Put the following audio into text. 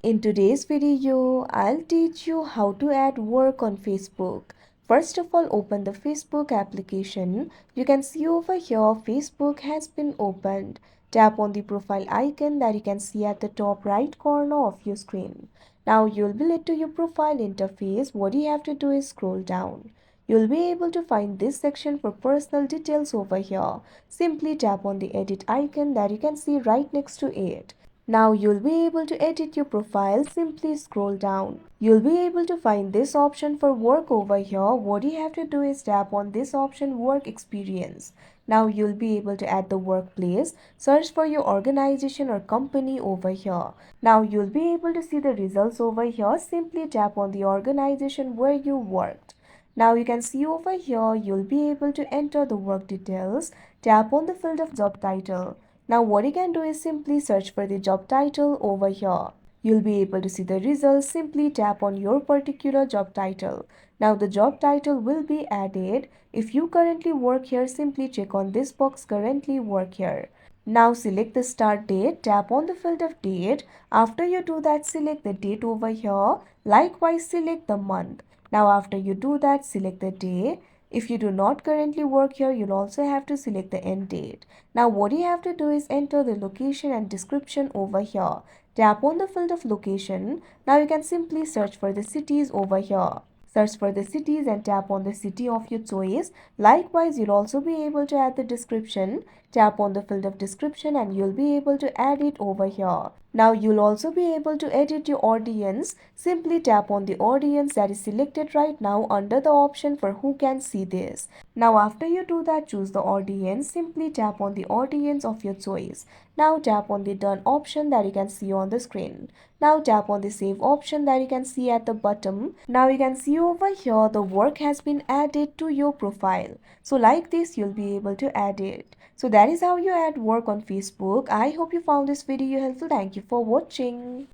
In today's video, I'll teach you how to add work on Facebook. First of all, open the Facebook application. You can see over here, Facebook has been opened. Tap on the profile icon that you can see at the top right corner of your screen. Now you'll be led to your profile interface. What you have to do is scroll down. You'll be able to find this section for personal details over here. Simply tap on the edit icon that you can see right next to it. Now you'll be able to edit your profile. Simply scroll down. You'll be able to find this option for work over here. What you have to do is tap on this option, work experience. Now you'll be able to add the workplace. Search for your organization or company over here. Now you'll be able to see the results over here. Simply tap on the organization where you worked. Now you can see over here, you'll be able to enter the work details. Tap on the field of job title. Now what you can do is simply search for the job title over here. You'll be able to see the results. Simply tap on your particular job title. Now the job title will be added. If you currently work here, simply check on this box, currently work here. Now select the start date, tap on the field of date. After you do that, select the date over here. Likewise, select the month. Now after you do that, select the day. If you do not currently work here, you'll also have to select the end date. Now what you have to do is enter the location and description over here. Tap on the field of location. Now you can simply search for the cities over here. Search for the cities and tap on the city of your choice. Likewise, you'll also be able to add the description. Tap on the field of description and you'll be able to add it over here. Now you'll also be able to edit your audience. Simply tap on the audience that is selected right now under the option for who can see this. Now after you do that, choose the audience. Simply tap on the audience of your choice. Now tap on the done option that you can see on the screen. Now tap on the save option that you can see at the bottom. Now you can see over here the work has been added to your profile. So like this, you'll be able to add it. So that is how you add work on Facebook. I hope you found this video helpful. Thank you for watching.